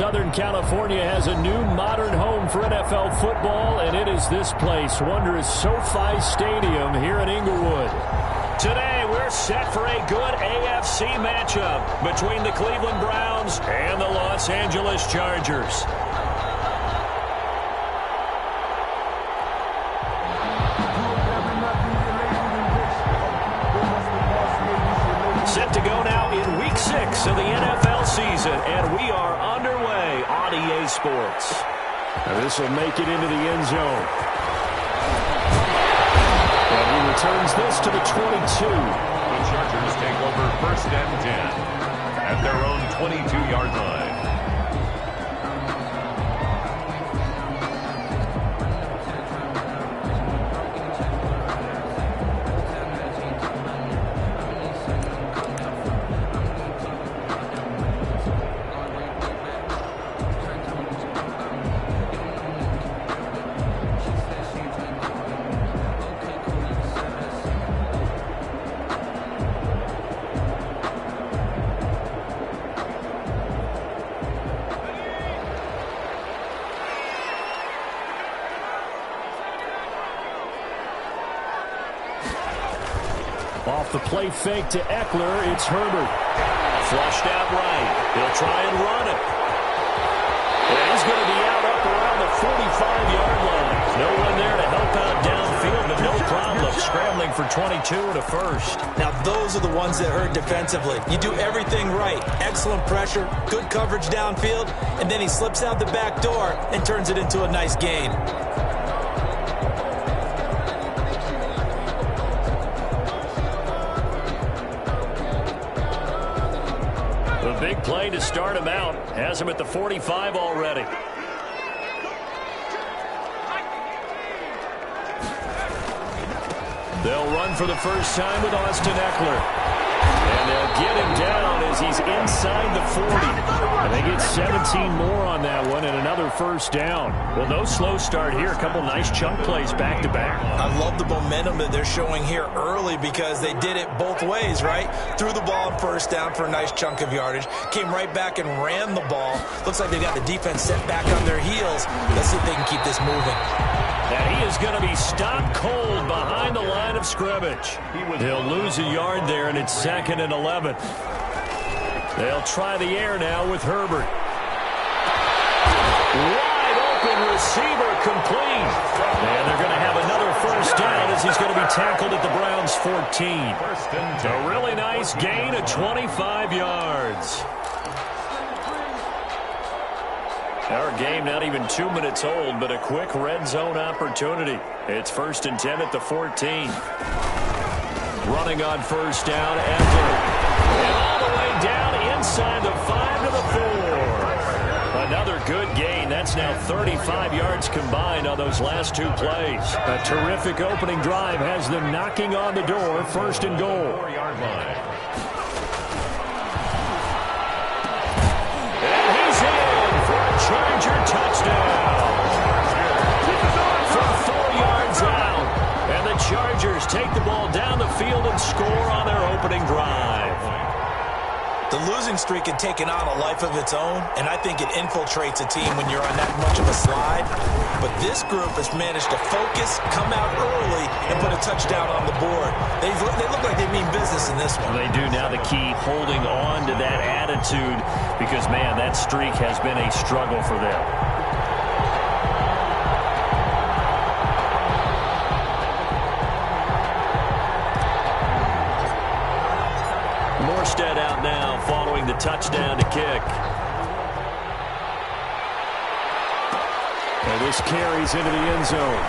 Southern California has a new modern home for NFL football, and it is this place, wondrous SoFi Stadium here in Inglewood. Today, we're set for a good AFC matchup between the Cleveland Browns and the Los Angeles Chargers. Set to go now in Week 6 of the NFL season, and we are underway on EA Sports. Now this will make it into the end zone. And he returns this to the 22. The Chargers take over 1st and 10 at their own 22-yard line. Off the play fake to Eckler, it's Herbert. Flushed out right. He'll try and run it. And he's going to be out up around the 45-yard line. No one there to help out downfield, but no problem scrambling for 22 to first. Now, those are the ones that hurt defensively. You do everything right. Excellent pressure, good coverage downfield, and then he slips out the back door and turns it into a nice gain. Big play to start him out. Has him at the 45 already. They'll run for the first time with Austin Eckler. And they'll get him down as he's inside the 40. And they get 17 more on that one and another first down. Well, no slow start here. A couple nice chunk plays back to back. I love the momentum that they're showing here early because they did it both ways, right? Threw the ball on first down for a nice chunk of yardage. Came right back and ran the ball. Looks like they got the defense set back on their heels. Let's see if they can keep this moving. And he is going to be stopped cold behind the line of scrimmage. He'll lose a yard there, and it's 2nd and 11. They'll try the air now with Herbert. Wide open receiver complete. And they're going to have another first down as he's going to be tackled at the Browns' 14. A really nice gain of 25 yards. Our game not even 2 minutes old, but a quick red zone opportunity. It's 1st and 10 at the 14. Running on first down, Eckler. And all the way down inside the 5 to the 4. Another good gain. That's now 35 yards combined on those last 2 plays. A terrific opening drive has them knocking on the door. 1st and goal. 4-yard line. Charger touchdown from 4 yards out. And the Chargers take the ball down the field and score on their opening drive. The losing streak had taken on a life of its own, and I think it infiltrates a team when you're on that much of a slide. But this group has managed to focus, come out early, and put a touchdown on the board. They look like they mean business in this one. They do. Now the key, holding on to that attitude, because, man, that streak has been a struggle for them. Morstead out now following the touchdown to kick. And this carries into the end zone.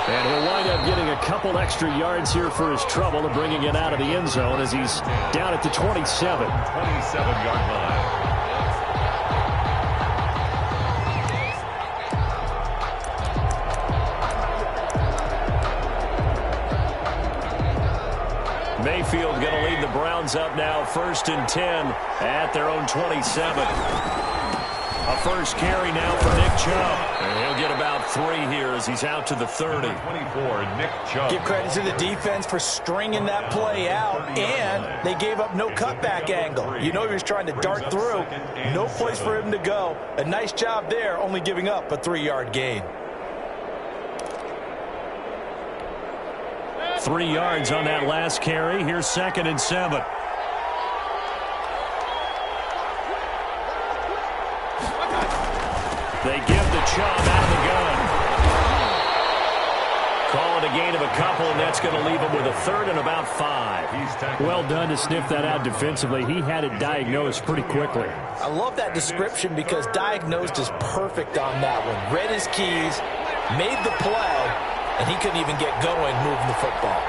And he'll wind up getting a couple extra yards here for his trouble of bringing it out of the end zone as he's down at the 27. 27-yard line. Mayfield going to lead the Browns up now, 1st and 10 at their own 27. A first carry now for Nick Chubb. And he'll get about 3 here as he's out to the 30. 24, Nick Chubb. Give credit to the defense for stringing that play out, and they gave up no cutback angle. You know he was trying to dart through. No place for him to go. A nice job there, only giving up a 3-yard gain. 3 yards on that last carry. Here's 2nd and 7. They give the Chubb out of the gun. Call it a gain of a couple, and that's going to leave him with a 3rd and about 5. Well done to sniff that out defensively. He had it diagnosed pretty quickly. I love that description because diagnosed is perfect on that one. Read his keys, made the play, and he couldn't even get going moving the football.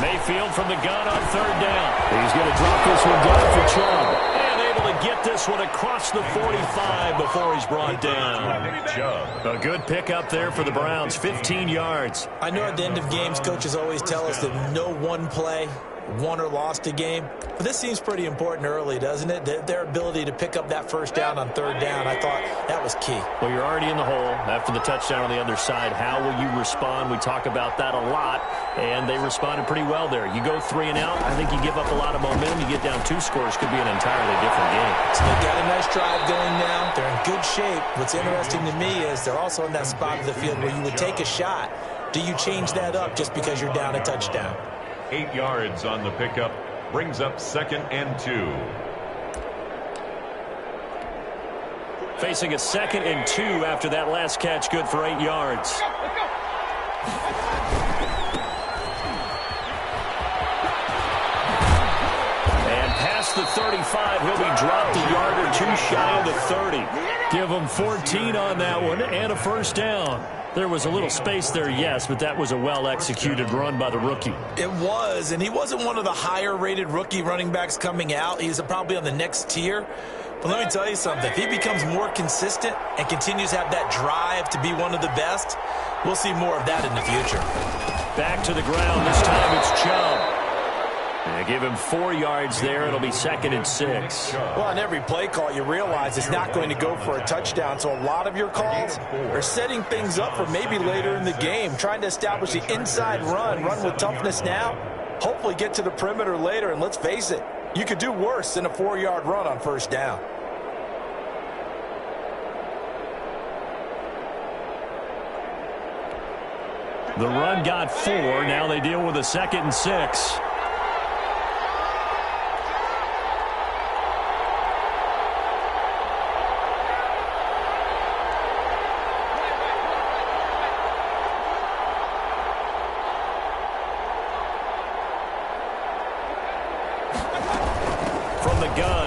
Mayfield from the gun on 3rd down. He's going to drop this one down for Chubb. And able to get this one across the 45 before he's brought down. A good pickup there for the Browns, 15 yards. I know at the end of games, coaches always tell us that no one play won or lost a game. But this seems pretty important early, doesn't it? Their ability to pick up that first down on 3rd down, I thought that was key. Well, you're already in the hole after the touchdown on the other side. How will you respond? We talk about that a lot, and they responded pretty well there. You go 3 and out, I think you give up a lot of momentum. You get down 2 scores, could be an entirely different game. So they got a nice drive going now. They're in good shape. What's interesting to me is they're also in that spot of the field where you would take a shot. Do you change that up just because you're down a touchdown? 8 yards on the pickup. Brings up 2nd and 2. Facing a 2nd and 2 after that last catch, good for 8 yards. And past the 35, he'll be dropped a yard or 2 shy of the 30. Give him 14 on that one and a first down. There was a little space there, yes, but that was a well-executed run by the rookie. It was, and he wasn't one of the higher-rated rookie running backs coming out. He's probably on the next tier. But let me tell you something. If he becomes more consistent and continues to have that drive to be one of the best, we'll see more of that in the future. Back to the ground. This time it's Chubb. They give him 4 yards there. It'll be 2nd and 6. Well, on every play call, you realize it's not going to go for a touchdown. So a lot of your calls are setting things up for maybe later in the game, trying to establish the inside run with toughness now, hopefully get to the perimeter later. And let's face it, you could do worse than a 4-yard run on first down. The run got 4. Now they deal with a 2nd and 6.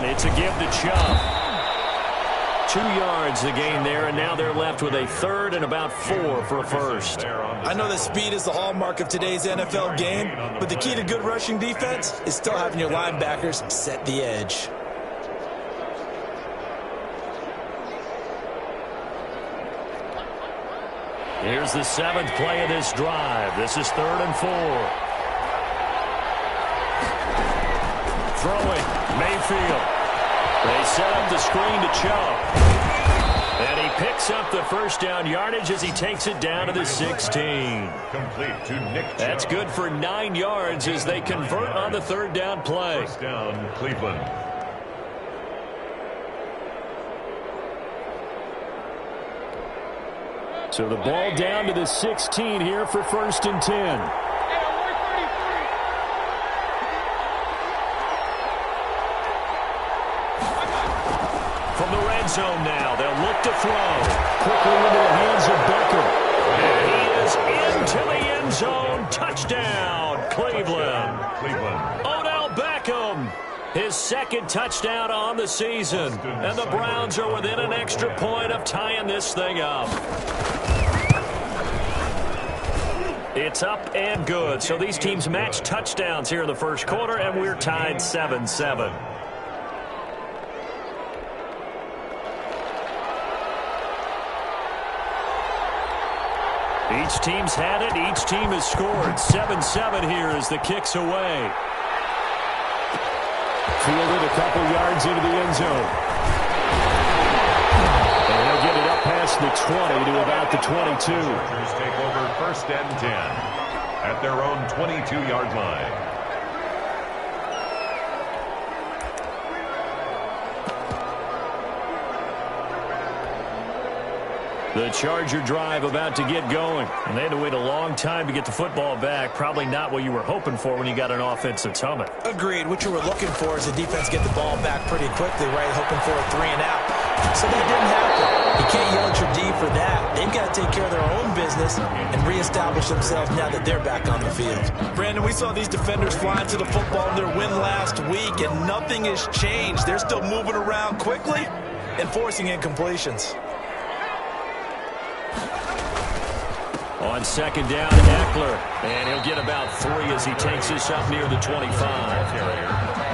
It's a give to Chubb. 2 yards the gain there, and now they're left with a 3rd and about 4 for a first. I know that speed is the hallmark of today's NFL game, but the key to good rushing defense is still having your linebackers set the edge. Here's the 7th play of this drive. This is 3rd and 4. Throwing, Mayfield. They set up the screen to Chubb. And he picks up the first down yardage as he takes it down to the 16. Complete to Nick Chubb. That's good for 9 yards as they convert on the 3rd down play. First down, Cleveland. So the ball down to the 16 here for 1st and 10. From the red zone now, they'll look to throw. Quickly into the hands of Becker. And he is into the end zone. Touchdown, Cleveland. Odell Beckham, his 2nd touchdown on the season. And the Browns are within an extra point of tying this thing up. It's up and good. So these teams match touchdowns here in the first quarter, and we're tied 7-7. Each team's had it. Each team has scored. 7-7 here as the kick's away. Fielded a couple yards into the end zone. the 20 to about the 22. Chargers take over first and 10 at their own 22-yard line. The Charger drive about to get going. And they had to wait a long time to get the football back. Probably not what you were hoping for when you got an offense that's humming. Agreed. What you were looking for is the defense get the ball back pretty quickly, right? Hoping for a 3 and out. So that didn't happen. You can't yell at your D for that. They've got to take care of their own business and reestablish themselves now that they're back on the field. Brandon, we saw these defenders flying to the football in their win last week, and nothing has changed. They're still moving around quickly and forcing incompletions. On second down, Eckler. And he'll get about 3 as he takes this up near the 25.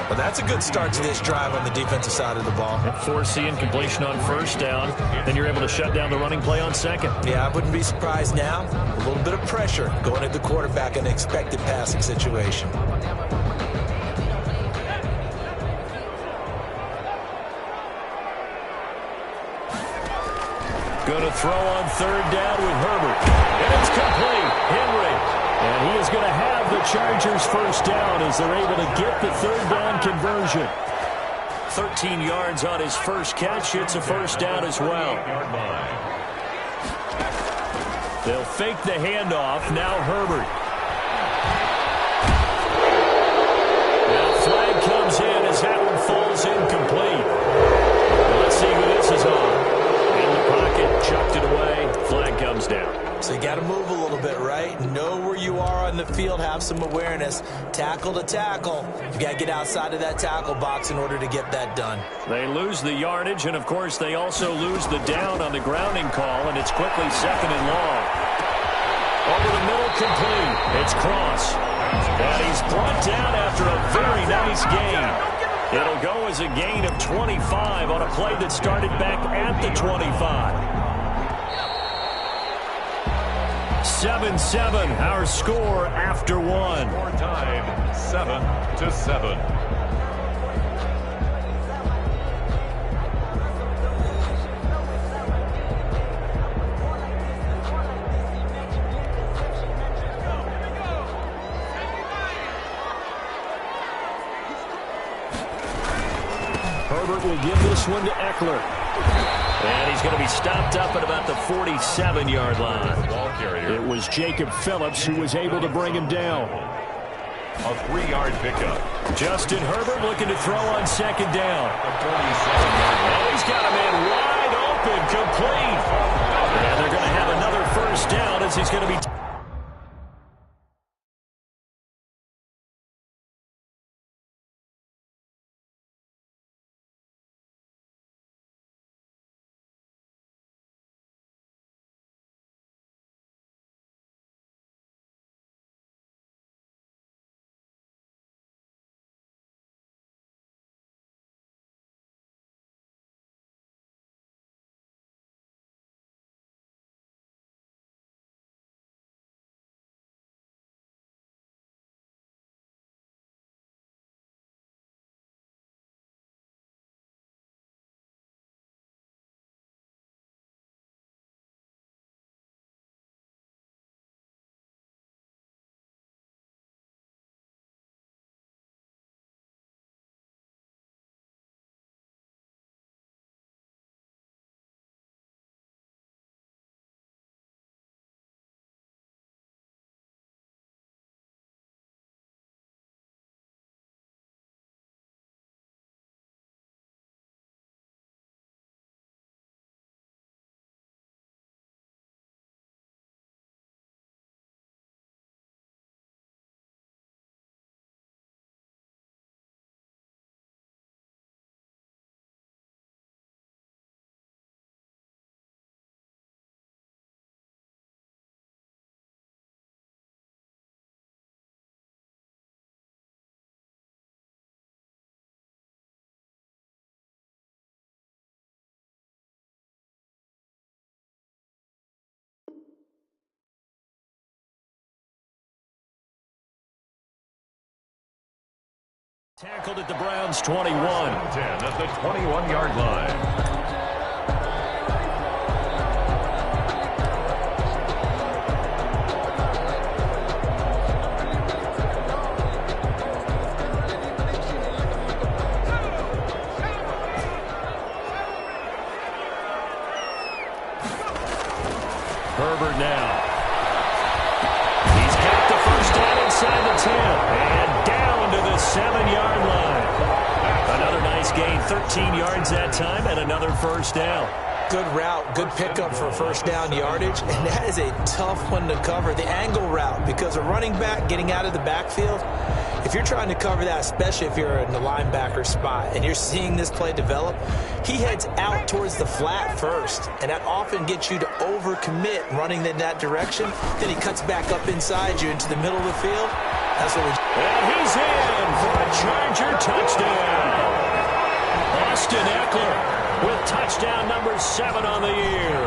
Well, that's a good start to this drive on the defensive side of the ball. Force the incompletion on first down. Then you're able to shut down the running play on second. Yeah, I wouldn't be surprised now. A little bit of pressure going at the quarterback in an expected passing situation. Going to throw on third down with Herbert. And it's complete. Henry. And he is going to have the Chargers first down as they're able to get the third down conversion. 13 yards on his first catch. It's a first down as well. They'll fake the handoff. Now Herbert. Now flag comes in as that one falls incomplete. Let's see who this is on. In the pocket, chucked it away. Flag comes down. So you got to move a little bit, right? Know where you are on the field. Have some awareness. Tackle to tackle. You got to get outside of that tackle box in order to get that done. They lose the yardage, and, of course, they also lose the down on the grounding call, and it's quickly second and long. Over the middle, complete. It's Cross. And he's brought down after a very nice gain. It'll go as a gain of 25 on a play that started back at the 25. 7-7, our score after one. More time, 7-7. Herbert will give this one to Eckler. And he's going to be stopped up at about the 47-yard line. Ball carrier. It was Jacob Phillips who was able to bring him down. A 3-yard pickup. Justin Herbert looking to throw on second down. The 47-yard line. And he's got a man wide open, complete. And they're going to have another first down as he's going to be... Tackled at the Browns' 21. 10 at the 21-yard line. Herbert now. He's got the first down inside the 10. And down to the 7-yard line. Another nice gain, 13 yards that time, and another first down. Good route, good pickup for first down yardage, and that is a tough one to cover, the angle route, because a running back getting out of the backfield, if you're trying to cover that, especially if you're in the linebacker spot and you're seeing this play develop, he heads out towards the flat first, and that often gets you to overcommit running in that direction. Then he cuts back up inside you into the middle of the field. That's what we... And he's in for a Charger touchdown. Austin Eckler with touchdown number 7 on the year.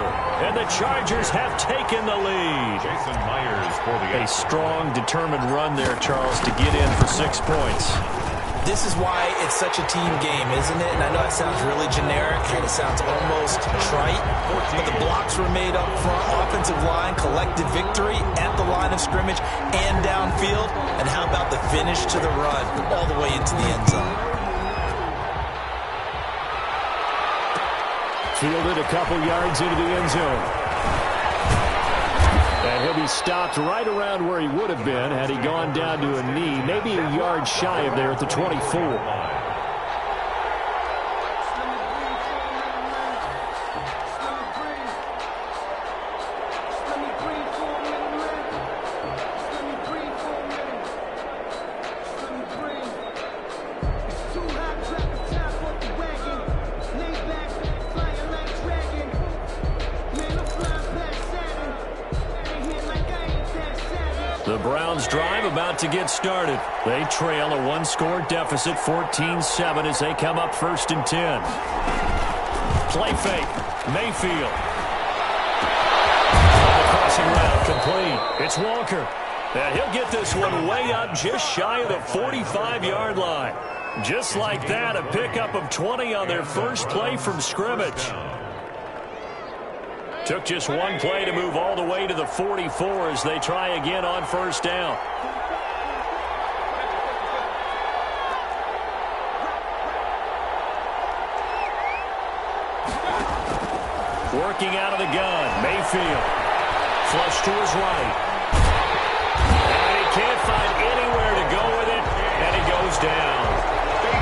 And the Chargers have taken the lead. Jason Myers for the... A strong, determined run there, Charles, to get in for 6 points. This is why it's such a team game, isn't it? And I know it sounds really generic and it sounds almost trite, but the blocks were made up front, offensive line, collective victory at the line of scrimmage and downfield. And how about the finish to the run all the way into the end zone? Fielded a couple yards into the end zone. And he'll be stopped right around where he would have been had he gone down to a knee, maybe a yard shy of there at the 24. The Browns drive about to get started. They trail a 1-score deficit, 14-7, as they come up 1st and 10. Play fake. Mayfield. The crossing route complete. It's Walker. And he'll get this one way up just shy of the 45-yard line. Just like that, a pickup of 20 on their first play from scrimmage. Took just one play to move all the way to the 44 as they try again on first down. Working out of the gun, Mayfield. Flush to his right. And he can't find anywhere to go with it, and he goes down.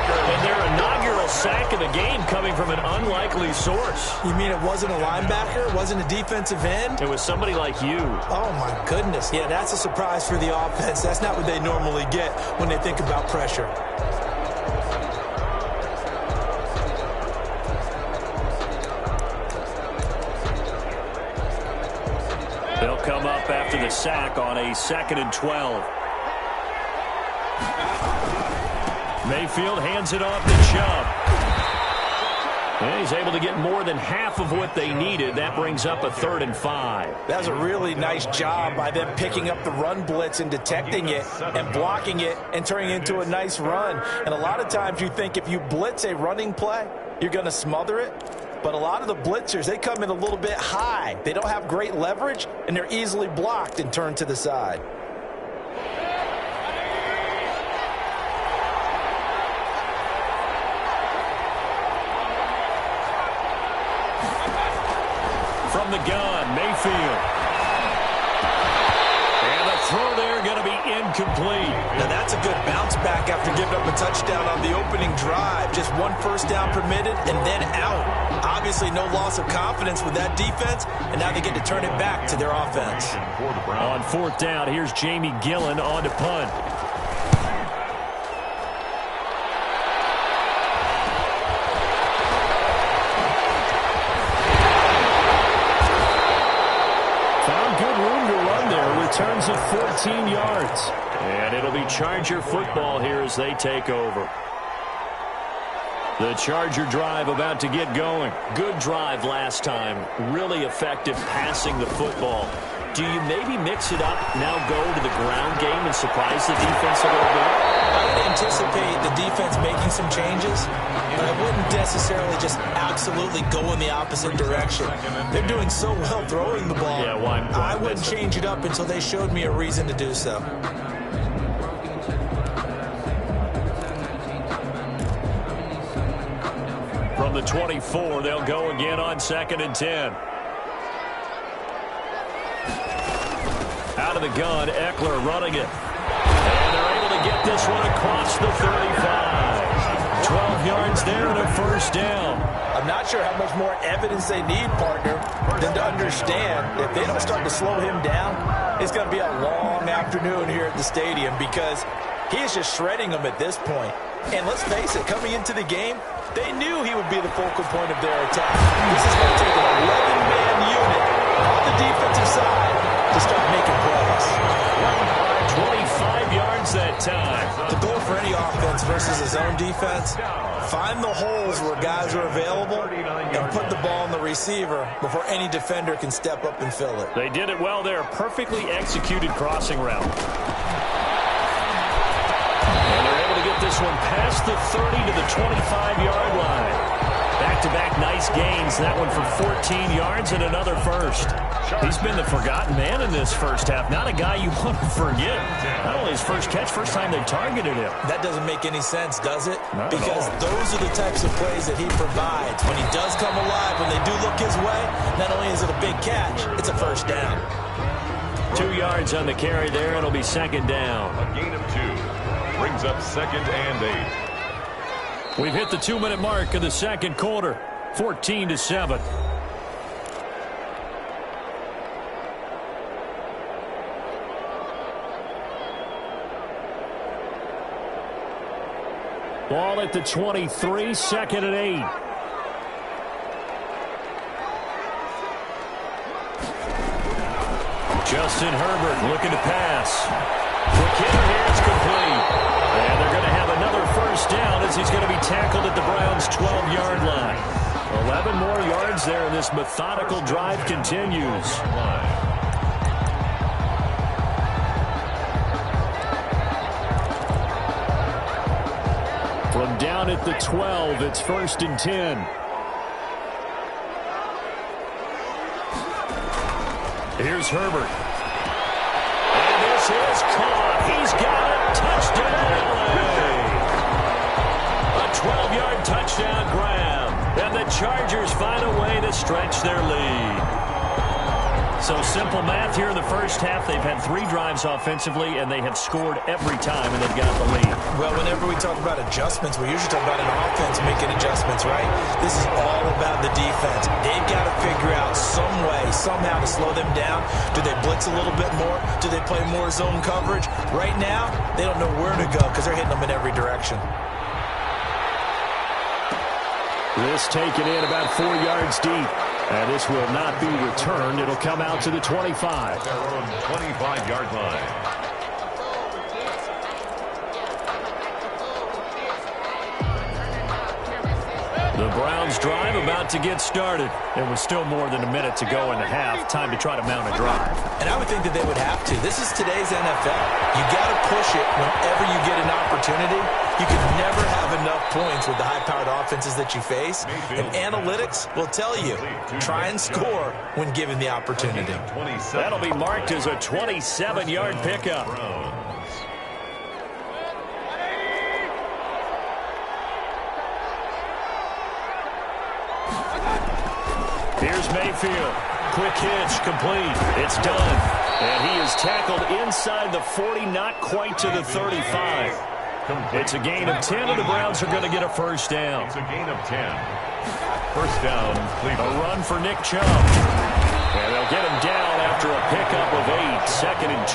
And their inaugural sack of the game coming from an unlikely source. You mean it wasn't a linebacker? It wasn't a defensive end? It was somebody like you. Oh, my goodness. Yeah, that's a surprise for the offense. That's not what they normally get when they think about pressure. They'll come up after the sack on a 2nd and 12. Mayfield hands it off to Chubb. And he's able to get more than half of what they needed. That brings up a 3rd and 5. That was a really nice job by them picking up the run blitz and detecting it and blocking it and turning it into a nice run. And a lot of times you think if you blitz a running play, you're going to smother it. But a lot of the blitzers, they come in a little bit high. They don't have great leverage, and they're easily blocked and turned to the side. From the gun, Mayfield. And the throw there going to be incomplete. Now that's a good bounce back after giving up a touchdown on the opening drive. Just one first down permitted and then out. Obviously no loss of confidence with that defense, and now they get to turn it back to their offense. On 4th down, here's Jamie Gillen on to punt. Returns of 14 yards. And it'll be Charger football here as they take over. The Charger drive about to get going. Good drive last time. Really effective passing the football. Do you maybe mix it up, now go to the ground game and surprise the defense a little bit? I would anticipate the defense making some changes, but I wouldn't necessarily just absolutely go in the opposite direction. They're doing so well throwing the ball. Yeah, why I wouldn't change it up until they showed me a reason to do so. From the 24, they'll go again on 2nd and 10. Out of the gun, Eckler running it. And they're able to get this one across the 35. 12 yards there and a first down. I'm not sure how much more evidence they need, partner, than to understand if they don't start to slow him down, it's going to be a long afternoon here at the stadium because he is just shredding them at this point. And let's face it, coming into the game, they knew he would be the focal point of their attack. This is going to take an 11-man unit on the defensive side to start making plays. 25 yards that time. The goal for any offense versus his own defense, find the holes where guys are available and put the ball in the receiver before any defender can step up and fill it. They did it well there. Perfectly executed crossing route. And they're able to get this one past the 30 to the 25-yard line. Back-to-back nice gains. That one for 14 yards and another first. He's been the forgotten man in this first half. Not a guy you want to forget. Not only his first catch, first time they targeted him. That doesn't make any sense, does it? Not because those are the types of plays that he provides. When he does come alive, when they do look his way, not only is it a big catch, it's a first down. 2 yards on the carry there. It'll be second down. A gain of 2. Brings up 2nd and 8. We've hit the 2-minute mark of the second quarter. 14-7. Ball at the 23, 2nd and 8. Justin Herbert looking to pass. Quick hitter here, it's complete. And they're going to have another first down as he's going to be tackled at the Browns' 12-yard line. 11 more yards there, and this methodical drive continues. From down at the 12, it's 1st and 10. Here's Herbert. And this is caught. He's got it. Touchdown, LA. A 12-yard touchdown grab. And the Chargers find a way to stretch their lead. So simple math here in the first half. They've had 3 drives offensively, and they have scored every time, and they've got the lead. Well, whenever we talk about adjustments, we usually talk about an offense making adjustments, right? This is all about the defense. They've got to figure out some way, somehow to slow them down. Do they blitz a little bit more? Do they play more zone coverage? Right now, they don't know where to go because they're hitting them in every direction. This taken in about 4 yards deep. And this will not be returned. It'll come out to the 25. Their own 25-yard line. The Browns drive about to get started. There was still more than a minute to go in the half. Time to try to mount a drive. And I would think that they would have to. This is today's NFL. You got to push it whenever you get an opportunity. You can never have enough points with the high-powered offenses that you face. And analytics will tell you, try and score when given the opportunity. That'll be marked as a 27-yard pickup. Here's Mayfield. Quick hitch, complete. It's done. And he is tackled inside the 40, not quite to the 35. It's a gain of 10, and the Browns are going to get a first down. It's a gain of 10. First down, Cleveland. A run for Nick Chubb. And they'll get him down after a pickup of 8, 2nd and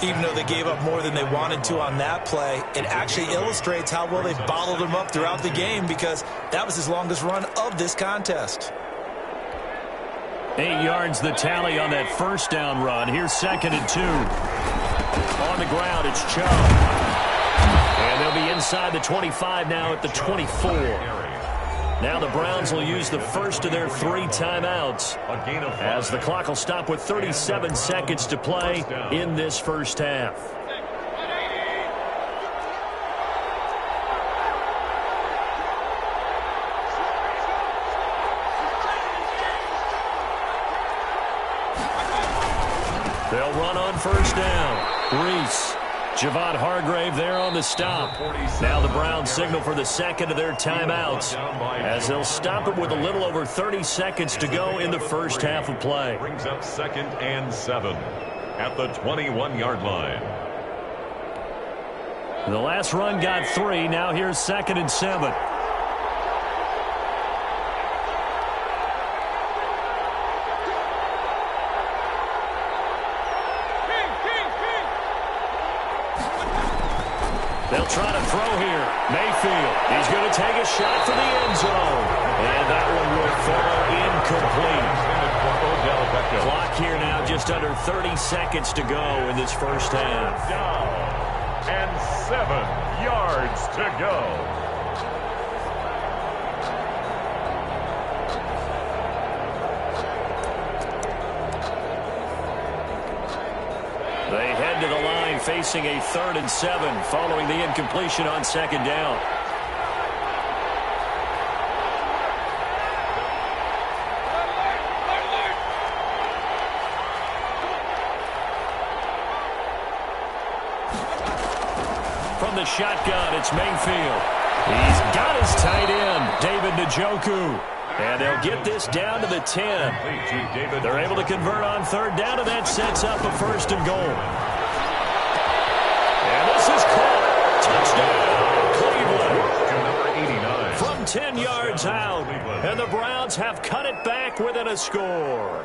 2. Even though they gave up more than they wanted to on that play, it actually illustrates how well they bottled him up throughout the game because that was his longest run of this contest. 8 yards the tally on that first down run. Here's 2nd and 2. On the ground, it's Chubb. And they'll be inside the 25 now at the 24. Now the Browns will use the first of their 3 timeouts as the clock will stop with 37 seconds to play in this first half. They'll run on first down. Reese Javon Hargrave there on the stop. Now the Browns signal for the second of their timeouts as they'll stop it with a little over 30 seconds to go in the first half of play. Brings up 2nd and 7 at the 21-yard line. The last run got 3. Now here's 2nd and 7. They'll try to throw here. Mayfield, he's going to take a shot for the end zone. And that one will fall incomplete. Clock here now, just under 30 seconds to go in this first half. Down and 7 yards to go. They head to the line facing a 3rd and 7 following the incompletion on 2nd down. From the shotgun, it's Mayfield. He's got his tight end, David Njoku. And they'll get this down to the 10. They're able to convert on 3rd down, and that sets up a 1st and goal. And this is caught. Touchdown, Cleveland. From 10 yards out, and the Browns have cut it back within a score.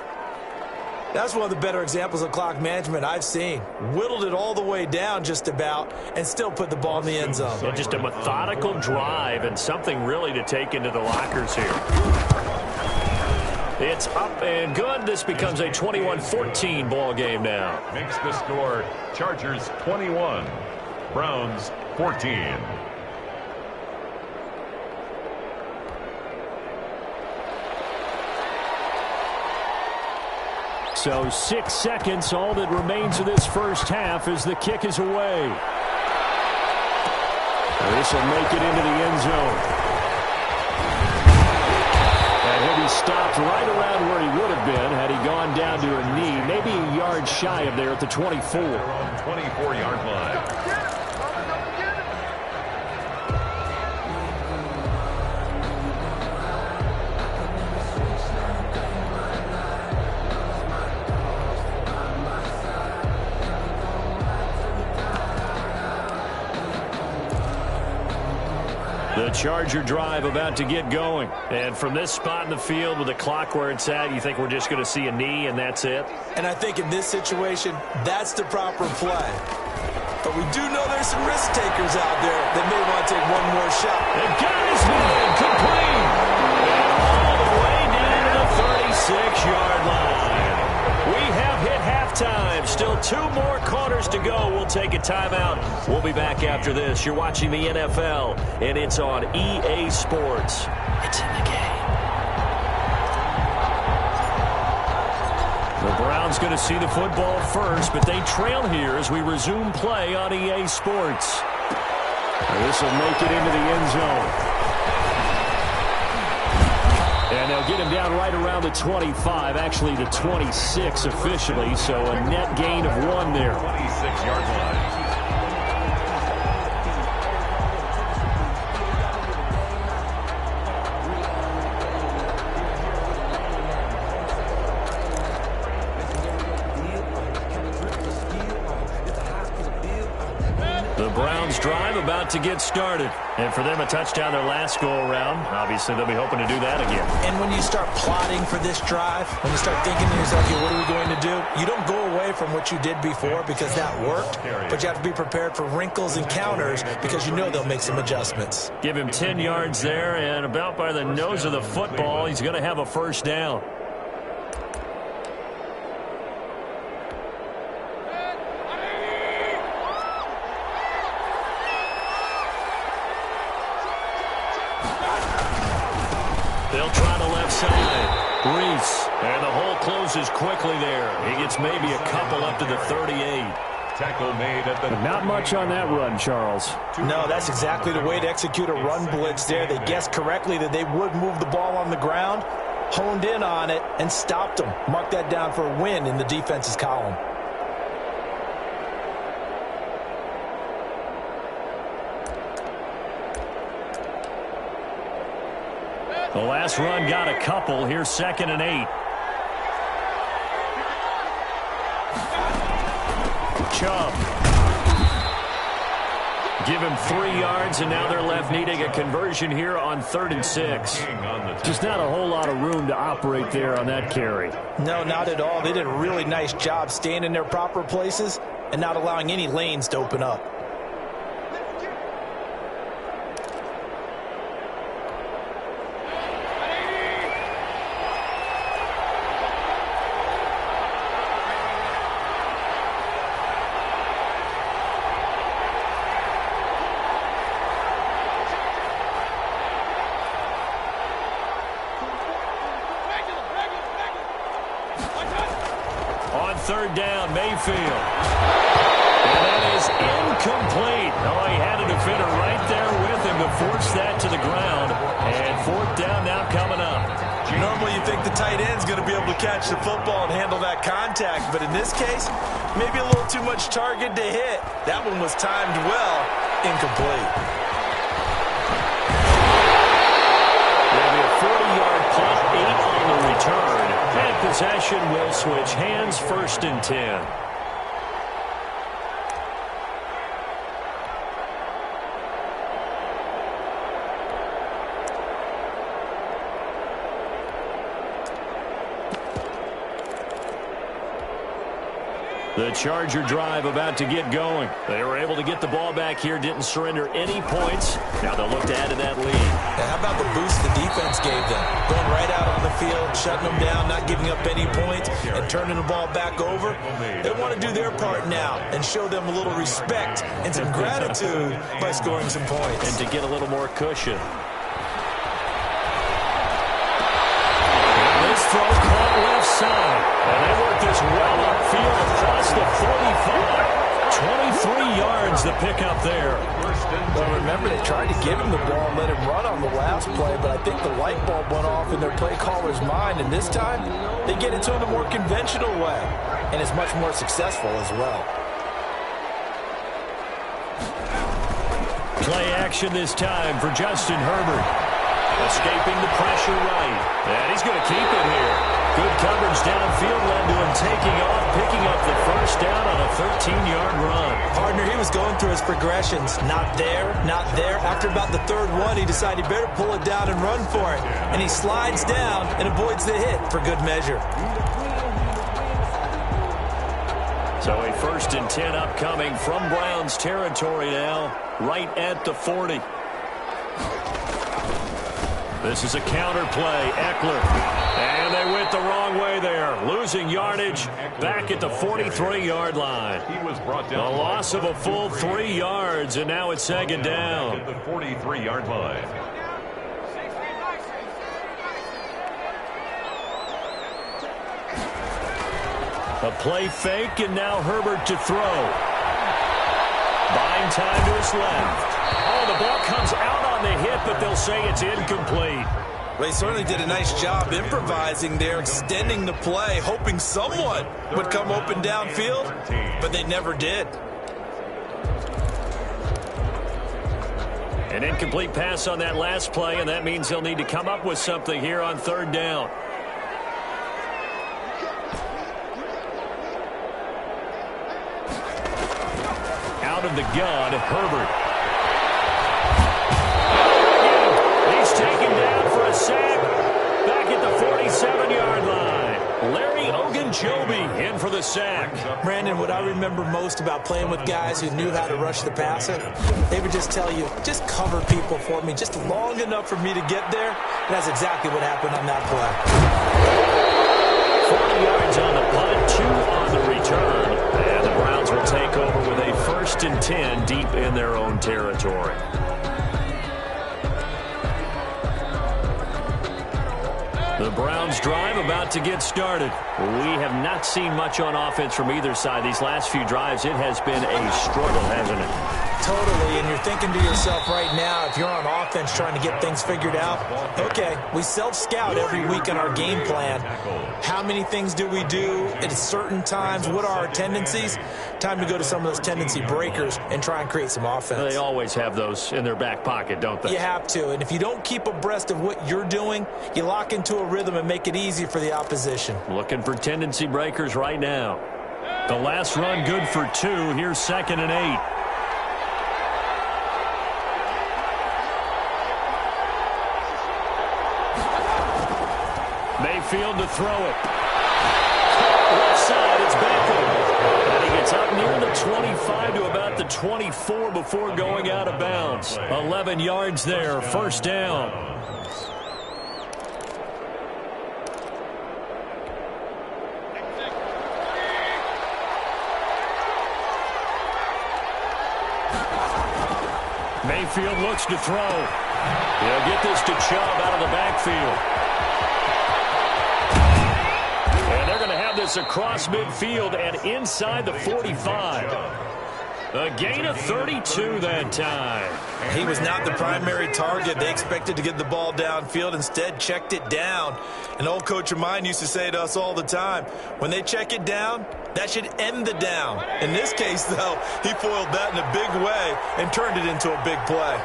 That's one of the better examples of clock management I've seen. Whittled it all the way down just about and still put the ball in the end zone. Yeah, just a methodical drive and something really to take into the lockers here. It's up and good. This becomes a 21-14 ball game now. Makes the score Chargers 21, Browns 14. So 6 seconds, all that remains of this first half as the kick is away. This will make it into the end zone. And he'll be stopped right around where he would have been had he gone down to a knee, maybe a yard shy of there at the 24. They're on 24-yard line. The Charger drive about to get going. And from this spot in the field with the clock where it's at, you think we're just going to see a knee and that's it? And I think in this situation, that's the proper play. But we do know there's some risk takers out there that may want to take one more shot. And got his man complete. And all the way down to the 36-yard line. We have hit halftime. Still 2 more quarters to go. We'll take a timeout. We'll be back after this. You're watching the NFL, and it's on EA Sports. It's in the game. The Browns going to see the football first, but they trail here as we resume play on EA Sports. This will make it into the end zone. And they'll get him down right around the 25, actually the 26 officially, so a net gain of 1 there. 26-yard line. The Browns drive about to get started. And for them, a touchdown their last go-around. Obviously, they'll be hoping to do that again. And when you start plotting for this drive, when you start thinking to yourself, okay, what are we going to do? You don't go away from what you did before because that worked, but you have to be prepared for wrinkles and counters because you know they'll make some adjustments. Give him 10 yards there, and about by the nose of the football, he's going to have a first down. They'll try the left side. Reese. And the hole closes quickly there. He gets maybe a couple up to the 38. Tackle made at the... Not much on that run, Charles. No, that's exactly the way to execute a run blitz there. They guessed correctly that they would move the ball on the ground, honed in on it, and stopped them. Mark that down for a win in the defense's column. The last run got a couple. Here's 2nd and 8. Chubb. Give him 3 yards, and now they're left needing a conversion here on 3rd and 6. Just not a whole lot of room to operate there on that carry. No, not at all. They did a really nice job staying in their proper places and not allowing any lanes to open up. On 3rd down, Mayfield. And that is incomplete. Oh, he had a defender right there with him to force that to the ground. And 4th down now coming up. Normally you think the tight end's going to be able to catch the football and handle that contact, but in this case, maybe a little too much target to hit. That one was timed well, incomplete. It'll be a 40-yard punt, 8 on the return. And possession will switch hands, 1st and 10. The Charger drive about to get going. They were able to get the ball back here, didn't surrender any points. Now they'll look to add to that lead. And how about the boost the defense gave them? Going right out on the field, shutting them down, not giving up any points, and turning the ball back over. They want to do their part now and show them a little respect and some gratitude by scoring some points. And to get a little more cushion. This throw caught left side. And they work this well upfield across the 45. 23 yards to pick up there. Well, remember, they tried to give him the ball and let him run on the last play, but I think the light bulb went off in their play caller's mind, and this time they get it to him the more conventional way, and it's much more successful as well. Play action this time for Justin Herbert. Escaping the pressure right. And he's going to keep it here. Good coverage downfield led to him taking off, picking up the 1st down on a 13-yard run. Partner, he was going through his progressions. Not there, not there. After about the 3rd one, he decided he better pull it down and run for it. And he slides down and avoids the hit for good measure. So a 1st and 10 upcoming from Browns territory now, right at the 40. This is a counter play. Eckler. And they went the wrong way there. Losing yardage back at the 43-yard line. A loss of a full 3 yards, and now it's 2nd down. At the 43-yard line. A play fake, and now Herbert to throw. Buying time to his left. Oh, the ball comes out on the hit, but they'll say it's incomplete. They certainly did a nice job improvising there, extending the play, hoping someone would come open downfield, but they never did. An incomplete pass on that last play, and that means they'll need to come up with something here on 3rd down. Out of the gun, Herbert. He's taken down for a sack back at the 47-yard line. Larry Ogunjobi in for the sack. Brandon, what I remember most about playing with guys who knew how to rush the passer, they would just tell you, just cover people for me just long enough for me to get there. And that's exactly what happened on that play. 40 yards on the punt, 2 on the return. And the Browns will take over with a 1st and 10 deep in their own territory. The The Browns drive about to get started. We have not seen much on offense from either side. These last few drives, it has been a struggle, hasn't it? Totally, and you're thinking to yourself right now, if you're on offense trying to get things figured out, okay, we self-scout every week in our game plan. How many things do we do at certain times? What are our tendencies? Time to go to some of those tendency breakers and try and create some offense. They always have those in their back pocket, don't they? You have to, and if you don't keep abreast of what you're doing, you lock into a rhythm and make it easy for the opposition. Looking for tendency breakers right now. The last run good for 2. Here's 2nd and 8. Mayfield to throw it. Left side, it's back over. And he gets up near the 25 to about the 24 before going out of bounds. 11 yards there, first down. Mayfield looks to throw. He'll get this to Chubb out of the backfield. And they're going to have this across midfield and inside the 45. A gain of 32 that time. He was not the primary target. They expected to get the ball downfield. Instead, checked it down. An old coach of mine used to say to us all the time, when they check it down, that should end the down. In this case, though, he foiled that in a big way and turned it into a big play.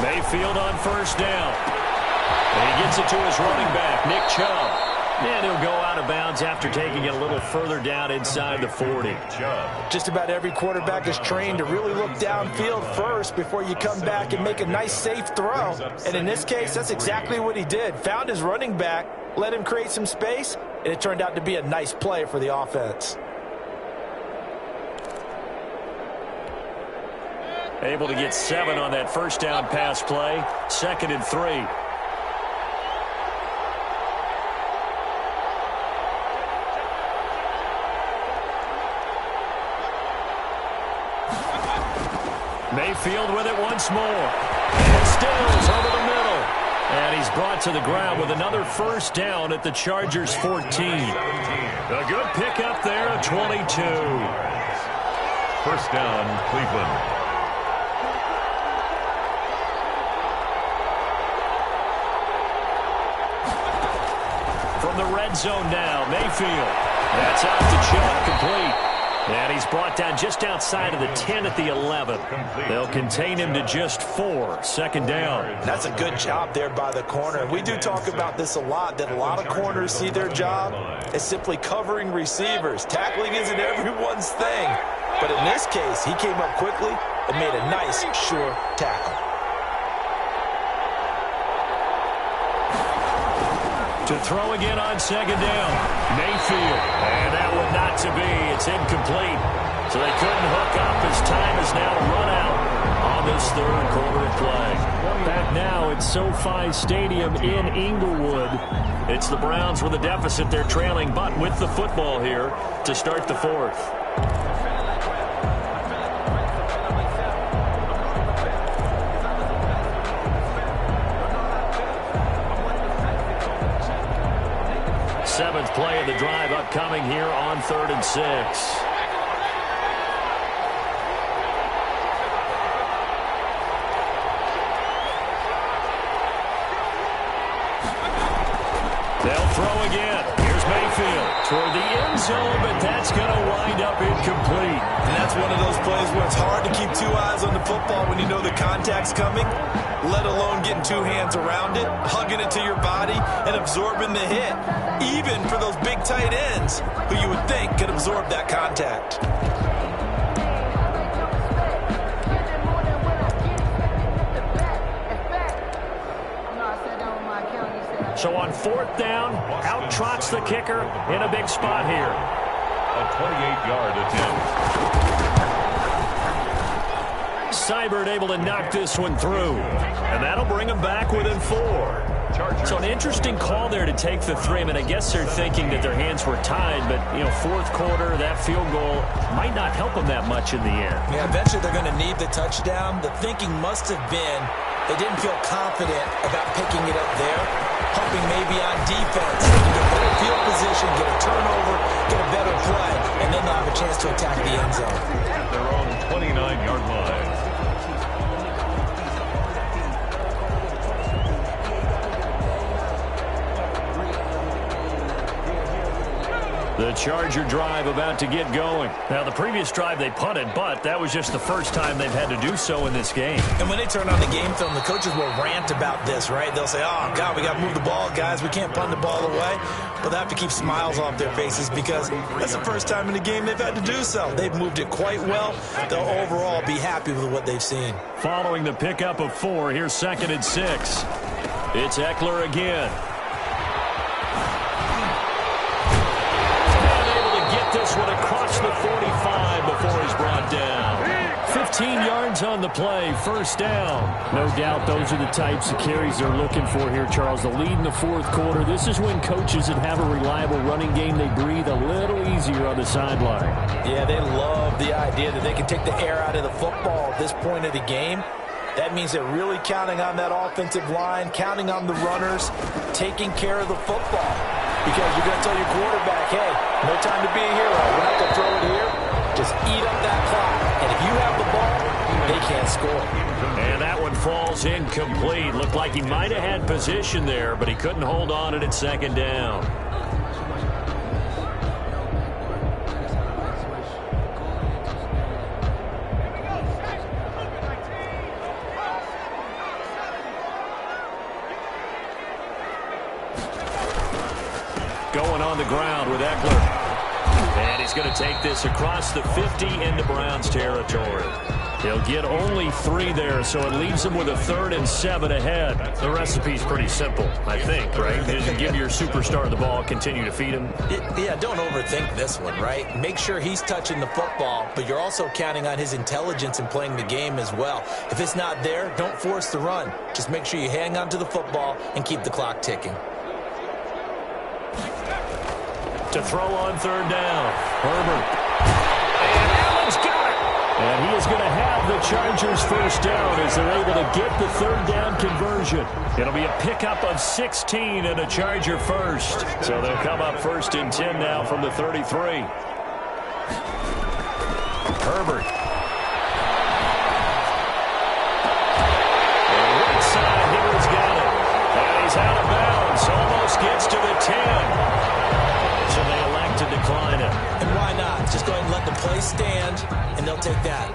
Mayfield on first down. And he gets it to his running back, Nick Chubb. And he'll go out of bounds after taking it a little further down inside the 40. Just about every quarterback is trained to really look downfield first before you come back and make a nice, safe throw. And in this case, that's exactly what he did. Found his running back, let him create some space, and it turned out to be a nice play for the offense. Able to get 7 on that first down pass play. 2nd and 3. Mayfield with it once more. And Stills over the middle. And he's brought to the ground with another first down at the Chargers' 14. A good pickup there at 22. First down, Cleveland. From the red zone now, Mayfield. That's out to Chubb, complete. And he's brought down just outside of the 10 at the 11. They'll contain him to just 4. Second down. That's a good job there by the corner. We do talk about this a lot, that a lot of corners see their job as simply covering receivers. Tackling isn't everyone's thing. But in this case, he came up quickly and made a nice, sure tackle. To throw again on second down. Mayfield. And that one not to be. It's incomplete. So they couldn't hook up as time is now run out on this third quarter of play. Back now at SoFi Stadium in Inglewood. It's the Browns with a deficit. They're trailing, but with the football here to start the fourth. Seventh play of the drive upcoming here on 3rd and 6. They'll throw again. Here's Mayfield toward the end zone, but that's going to wind up incomplete. And that's one of those plays where it's hard to keep 2 eyes on the football when you know the contact's coming, let alone getting 2 hands around it, hugging it to your body, and absorbing the hit, even for those big tight ends who you would think could absorb that contact. So on 4th down, out trots the kicker in a big spot here. A 28-yard attempt. Seibert able to knock this one through. And that'll bring him back within 4. So an interesting call there to take the 3. I mean, I guess they're thinking that their hands were tied, but, you know, fourth quarter, that field goal might not help them that much in the end. Yeah, eventually they're going to need the touchdown. The thinking must have been they didn't feel confident about picking it up there, hoping maybe on defense they can get better field position, get a turnover, get a better play, and then they'll have a chance to attack the end zone. Their own 29-yard line. The Charger drive about to get going. Now, the previous drive they punted, but that was just the first time they've had to do so in this game. And when they turn on the game film, the coaches will rant about this, right? They'll say, oh, God, we got to move the ball, guys. We can't punt the ball away. But they have to keep smiles off their faces because that's the first time in the game they've had to do so. They've moved it quite well. They'll overall be happy with what they've seen. Following the pickup of 4, here's 2nd and 6. It's Eckler again. This one across the 45 before he's brought down. 15 yards on the play, first down. No doubt those are the types of carries they're looking for here, Charles. The lead in the fourth quarter. This is when coaches that have a reliable running game, they breathe a little easier on the sideline. Yeah, they love the idea that they can take the air out of the football at this point of the game. That means they're really counting on that offensive line, counting on the runners, taking care of the football. Because you're going to tell your quarterback, hey, no time to be a hero. We're not going to throw it here. Just eat up that clock. And if you have the ball, they can't score. And that one falls incomplete. Looked like he might have had position there, but he couldn't hold on it at 2nd down. Going on the ground with Eckler. And he's going to take this across the 50 into Browns territory. He'll get only 3 there, so it leaves him with a 3rd and 7 ahead. The recipe's pretty simple, I think, right? Just give your superstar the ball, continue to feed him. Yeah, don't overthink this one, right? Make sure he's touching the football, but you're also counting on his intelligence in playing the game as well. If it's not there, don't force the run. Just make sure you hang on to the football and keep the clock ticking. To throw on 3rd down. Herbert. And Allen's got it. And he is going to have the Chargers first down as they're able to get the 3rd down conversion. It'll be a pickup of 16 and a Charger first. So they'll come up 1st and 10 now from the 33. Herbert. And right side, Higgins got it. And he's out of bounds. Almost gets to the 10. So they elect to decline it. And why not? Just go ahead and let the play stand, and they'll take that.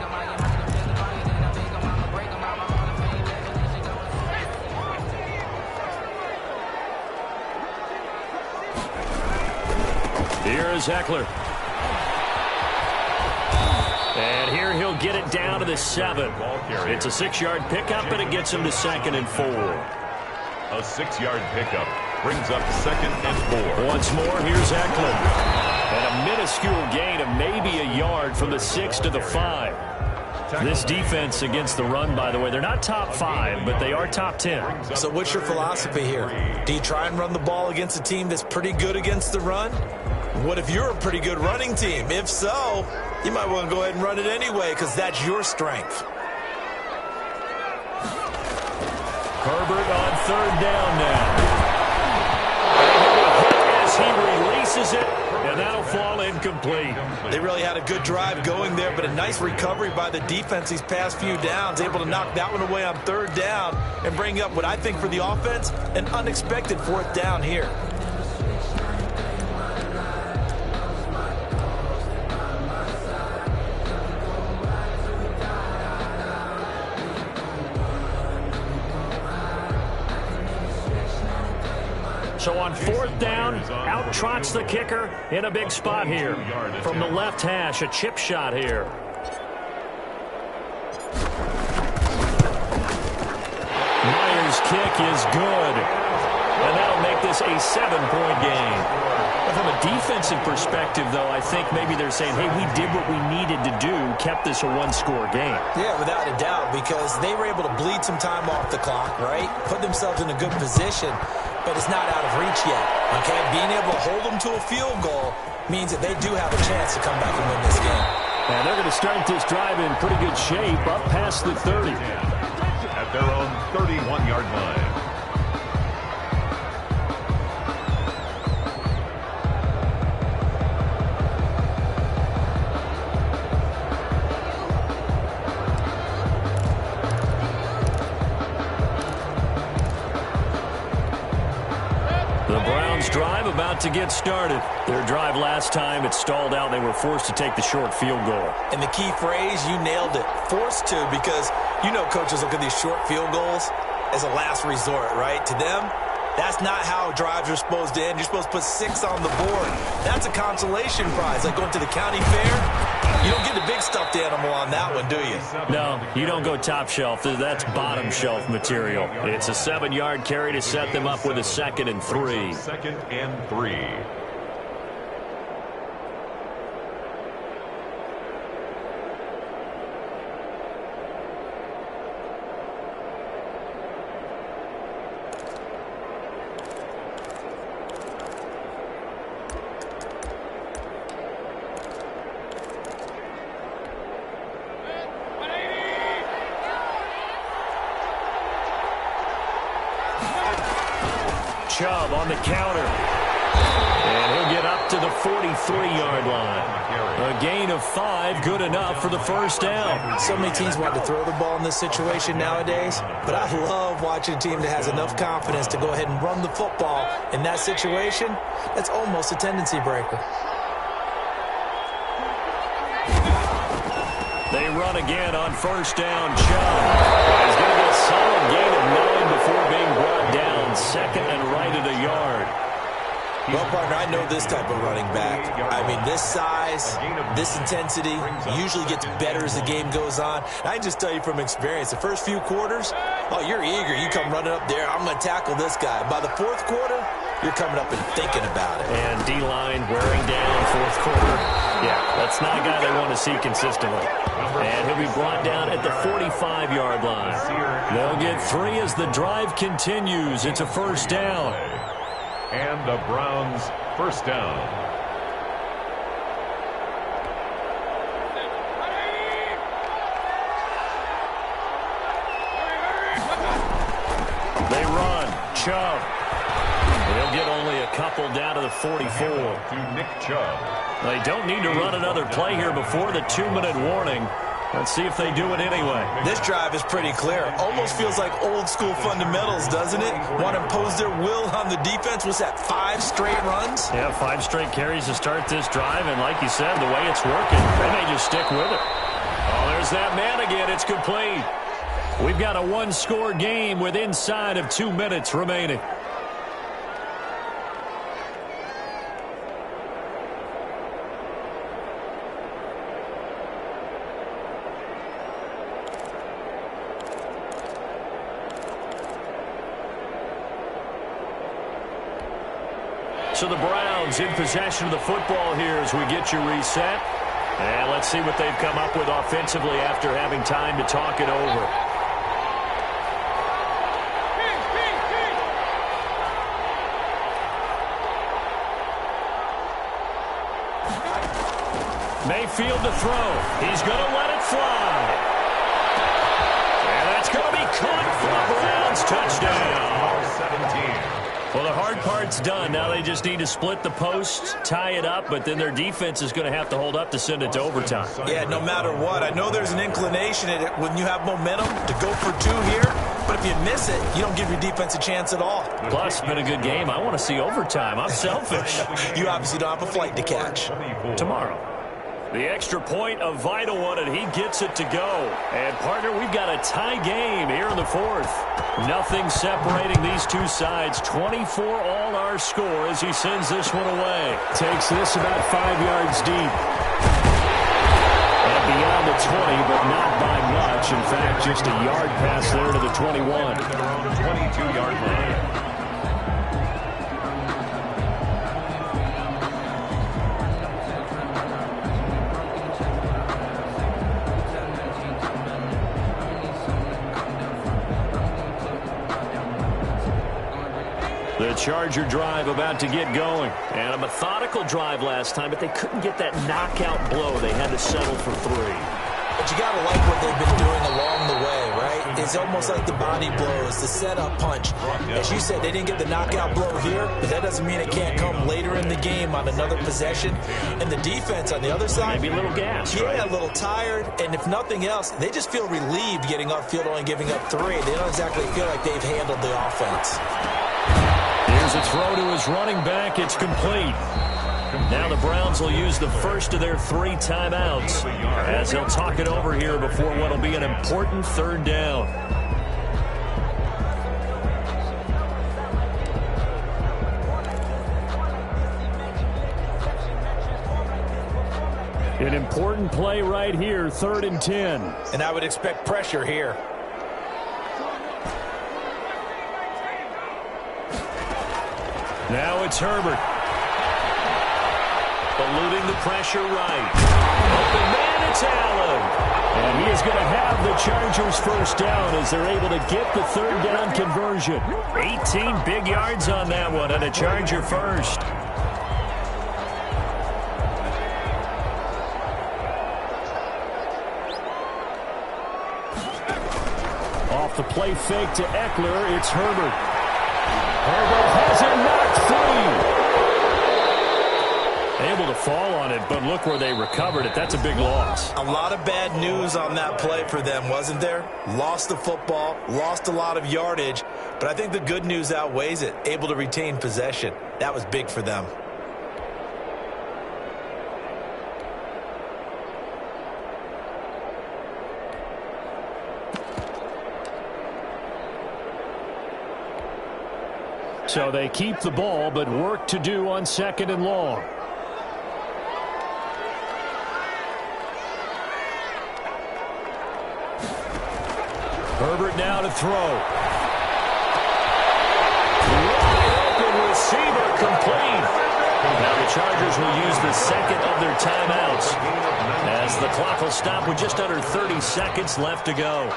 Here is Eckler. And here he'll get it down to the 7. It's a 6-yard pickup, and it gets him to 2nd and 4. A 6-yard pickup brings up 2nd and 4. Once more, here's Eckler. And a minuscule gain of maybe a yard from the 6 to the 5. This defense against the run, by the way, they're not top 5, but they are top 10. So what's your philosophy here? Do you try and run the ball against a team that's pretty good against the run? What if you're a pretty good running team? If so, you might want to go ahead and run it anyway because that's your strength. Herbert on 3rd down now. As he releases it, and that'll fall incomplete. They really had a good drive going there, but a nice recovery by the defense these past few downs, able to knock that one away on 3rd down and bring up what I think for the offense, an unexpected 4th down here. So on 4th down, out trots the kicker in a big spot here. From the left hash, a chip shot here. Myers' kick is good. And that'll make this a 7-point game. From a defensive perspective, though, I think maybe they're saying, hey, we did what we needed to do, kept this a one-score game. Yeah, without a doubt, because they were able to bleed some time off the clock, right? Put themselves in a good position, but it's not out of reach yet, okay? Being able to hold them to a field goal means that they do have a chance to come back and win this game. And they're going to start this drive in pretty good shape, up past the 30. At their own 31-yard line. Drive about to get started. Their drive last time, it stalled out. They were forced to take the short field goal. And the key phrase, you nailed it, forced to, because you know coaches look at these short field goals as a last resort, right? To them, that's not how drives are supposed to end. You're supposed to put 6 on the board. That's a consolation prize, like going to the county fair. You don't get the big stuffed animal on that one, do you? No, you don't go top shelf. That's bottom shelf material. It's a 7-yard carry to set them up with a 2nd and 3. 2nd and 3. Chubb on the counter. And he'll get up to the 43-yard line. A gain of 5, good enough for the first down. So many teams want to throw the ball in this situation nowadays, but I love watching a team that has enough confidence to go ahead and run the football. In that situation, that's almost a tendency breaker. They run again on first down. Chubb is going to get a solid gain of 9 before being brought down. 2nd and right at a yard. Well, partner, I know this type of running back. I mean, this size, this intensity usually gets better as the game goes on. I can just tell you from experience, the first few quarters, oh, you're eager. You come running up there, I'm going to tackle this guy. By the 4th quarter, you're coming up and thinking about it. And D-line wearing down 4th quarter. Yeah, that's not a guy they want to see consistently. And he'll be brought down at the 45-yard line. They'll get 3 as the drive continues. It's a first down. And the Browns first down. They run. Chubb. They'll get only a couple down to the 44. To Nick Chubb. They don't need to run another play here before the 2-minute warning. Let's see if they do it anyway. This drive is pretty clear. Almost feels like old school fundamentals, doesn't it? Want to impose their will on the defense. Was that 5 straight runs? Yeah, 5 straight carries to start this drive. And like you said, the way it's working, they may just stick with it. Oh, there's that man again. It's complete. We've got a 1-score game with inside of 2 minutes remaining. So the Browns in possession of the football here as we get you reset. And let's see what they've come up with offensively after having time to talk it over. Mayfield to throw. He's going to let it fly. And that's going to be caught for the Browns. Touchdown. 17. Well, the hard part's done. Now they just need to split the post, tie it up, but then their defense is going to have to hold up to send it to overtime. Yeah, no matter what. I know there's an inclination in it when you have momentum to go for 2 here, but if you miss it, you don't give your defense a chance at all. Plus, it's been a good game. I want to see overtime. I'm selfish. You obviously don't have a flight to catch. Tomorrow. The extra point, a vital one, and he gets it to go. And, partner, we've got a tie game here in the 4th. Nothing separating these two sides. 24 all our score as he sends this one away. Takes this about 5 yards deep. And beyond the 20, but not by much. In fact, just a yard pass there to the 21. 22-yard line. Charger drive about to get going. And a methodical drive last time, but they couldn't get that knockout blow. They had to settle for 3. But you got to like what they've been doing along the way, right? It's almost like the body blows, the setup punch. As you said, they didn't get the knockout blow here, but that doesn't mean it can't come later in the game on another possession. And the defense on the other side, maybe a little gas, yeah, right? A little tired. And if nothing else, they just feel relieved getting upfield, only giving up 3. They don't exactly feel like they've handled the offense. Here's a throw to his running back. It's complete. Now the Browns will use the first of their 3 timeouts as they'll talk it over here before what will be an important 3rd down. An important play right here, 3rd and 10. And I would expect pressure here. Now it's Herbert. Eluding the pressure right. Open man, it's Allen. And he is going to have the Chargers first down as they're able to get the 3rd down conversion. 18 big yards on that one and a Charger first. Off the play fake to Eckler, it's Herbert. Herbert has it knocked free. Able to fall on it, but look where they recovered it. That's a big loss. A lot of bad news on that play for them, wasn't there? Lost the football, lost a lot of yardage, but I think the good news outweighs it. Able to retain possession. That was big for them. So they keep the ball, but work to do on 2nd and long. Herbert now to throw. Wide open receiver complete. Now the Chargers will use the 2nd of their timeouts as the clock will stop with just under 30 seconds left to go.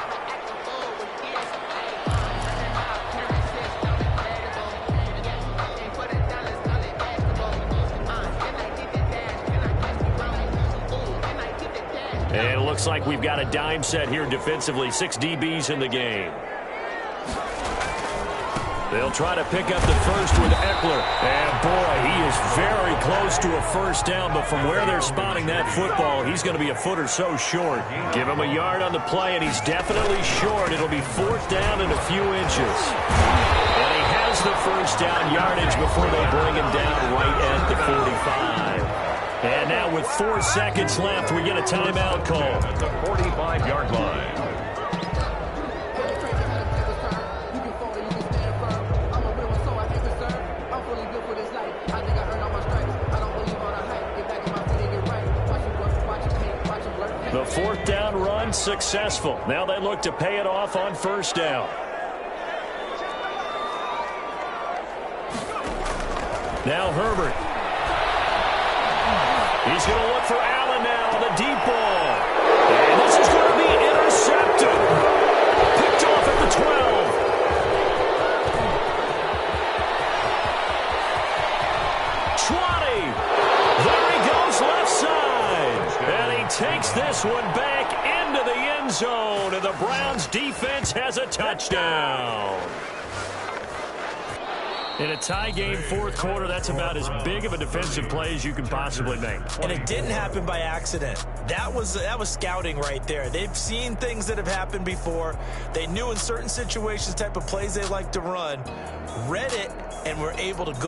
And it looks like we've got a dime set here defensively. 6 DBs in the game. They'll try to pick up the first with Eckler. And, boy, he is very close to a first down. But from where they're spotting that football, he's going to be a foot or so short. Give him a yard on the play, and he's definitely short. It'll be 4th down and a few inches. And he has the first down yardage before they bring him down right at the 45. And now with 4 seconds left, we get a timeout call. At the 45-yard line. The 4th down run successful. Now they look to pay it off on 1st down. Now Herbert. He's going to look for Allen now on the deep ball. And this is going to be intercepted. Picked off at the 12. There he goes left side. And he takes this one back into the end zone. And the Browns defense has a touchdown. In a tie game, 4th quarter, that's about as big of a defensive play as you can possibly make. And it didn't happen by accident. That was scouting right there. They've seen things that have happened before. They knew in certain situations type of plays they like to run, read it, and were able to go.